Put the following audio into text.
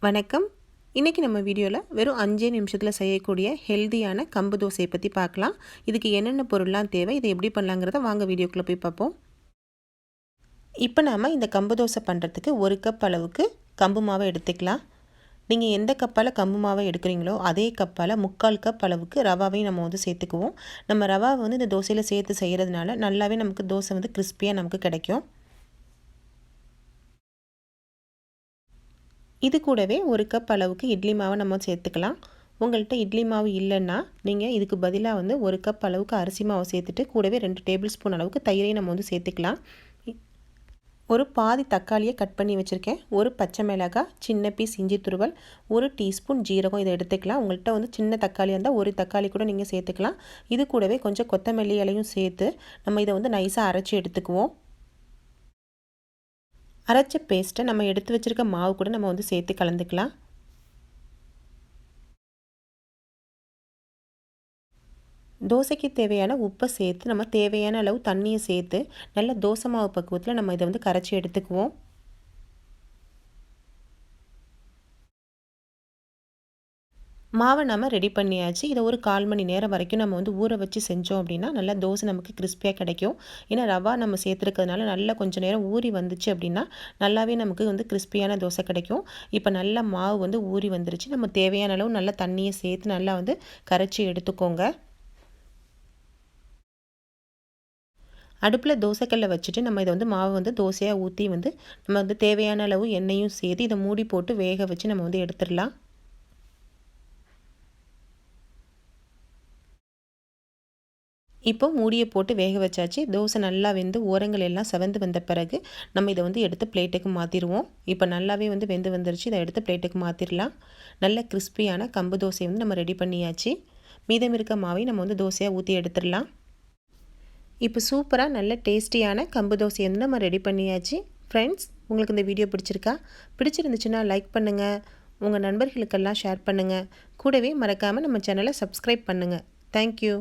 வணக்கம். இன்றைக்கி நம்ம வீடியோவில் வெறும் 5 நிமிஷத்தில் செய்யக்கூடிய ஹெல்தியான கம்பு தோசையை பற்றி பார்க்கலாம். இதுக்கு என்னென்ன பொருள்லாம் தேவை, இதை எப்படி பண்ணலாங்கிறத வாங்க வீடியோக்குள்ளே போய் பார்ப்போம். இப்போ நாம் இந்த கம்பு தோசை பண்ணுறதுக்கு 1 கப் அளவுக்கு கம்பு மாவை எடுத்துக்கலாம். நீங்கள் எந்த கப்பால் கம்பு மாவை எடுக்கிறீங்களோ அதே கப்பால் 3/4 கப் அளவுக்கு ரவாவையும் நம்ம சேர்த்துக்குவோம். நம்ம ரவாவை இந்த தோசையில் சேர்த்து செய்கிறதுனால நல்லாவே நமக்கு தோசை கிறிஸ்பியாக நமக்கு கிடைக்கும். இது கூடவே 1 கப் அளவுக்கு இட்லி மாவை நம்ம சேர்த்துக்கலாம். உங்கள்கிட்ட இட்லி மாவு இல்லைன்னா நீங்கள் இதுக்கு பதிலாக 1 கப் அளவுக்கு அரிசி மாவை சேர்த்துட்டு கூடவே 2 டேபிள் ஸ்பூன் அளவுக்கு தயிரையும் நம்ம சேர்த்துக்கலாம். ஒரு பாதி தக்காளியை கட் பண்ணி வச்சுருக்கேன். ஒரு பச்சை மிளகாய், சின்ன பீஸ் இஞ்சி துருவல், 1 டீஸ்பூன் ஜீரகம் இதை எடுத்துக்கலாம். உங்கள்கிட்ட சின்ன தக்காளியாக இருந்தால் ஒரு தக்காளி கூட நீங்கள் சேர்த்துக்கலாம். இது கூடவே கொஞ்சம் கொத்தமல்லி இலையும் சேர்த்து நம்ம இதை நைஸாக அரைச்சி எடுத்துக்குவோம். அரைச்ச பேஸ்ட்டை நம்ம எடுத்து வச்சுருக்க மாவு கூட நம்ம சேர்த்து கலந்துக்கலாம். தோசைக்கு தேவையான உப்பை சேர்த்து நம்ம தேவையான அளவு தண்ணியை சேர்த்து நல்ல தோசை மாவு பக்குவத்தில் நம்ம இதை கரைச்சி எடுத்துக்குவோம். மாவை நம்ம ரெடி பண்ணியாச்சு. இதை ஒரு 1/4 மணி நேரம் வரைக்கும் நம்ம ஊற வச்சு செஞ்சோம் அப்படின்னா நல்லா தோசை நமக்கு கிறிஸ்பியாக கிடைக்கும். ஏன்னா ரவா நம்ம சேர்த்துருக்கிறதுனால நல்லா கொஞ்சம் நேரம் ஊறி வந்துச்சு அப்படின்னா நல்லாவே நமக்கு கிறிஸ்பியான தோசை கிடைக்கும். இப்போ நல்லா மாவு ஊறி வந்துருச்சு. நம்ம தேவையான அளவு நல்லா தண்ணியை சேர்த்து நல்லா கரைச்சி எடுத்துக்கோங்க. அடுப்பில் தோசைக்கல்லை வச்சுட்டு நம்ம இதை மாவு தோசையாக ஊற்றி நம்ம தேவையான அளவு எண்ணெயும் சேர்த்து இதை மூடி போட்டு வேக வச்சு நம்ம எடுத்துடலாம். இப்போ மூடியை போட்டு வேக வச்சாச்சு. தோசை நல்லா வெந்து ஓரங்கள் எல்லாம் செவந்து வந்த பிறகு நம்ம இதை எடுத்து பிளேட்டுக்கு மாற்றிடுவோம். இப்போ நல்லாவே வெந்து வந்துருச்சு. இதை எடுத்து பிளேட்டுக்கு மாற்றிடலாம். நல்ல கிறிஸ்பியான கம்பு தோசை நம்ம ரெடி பண்ணியாச்சு. மீதம் இருக்க மாவை நம்ம தோசையாக ஊற்றி எடுத்துடலாம். இப்போ சூப்பராக நல்ல டேஸ்டியான கம்பு தோசை நம்ம ரெடி பண்ணியாச்சு. ஃப்ரெண்ட்ஸ், உங்களுக்கு இந்த வீடியோ பிடிச்சிருந்துச்சுன்னா லைக் பண்ணுங்கள், உங்கள் நண்பர்களுக்கெல்லாம் ஷேர் பண்ணுங்கள். கூடவே மறக்காமல் நம்ம சேனலை சப்ஸ்கிரைப் பண்ணுங்கள். தேங்க்யூ.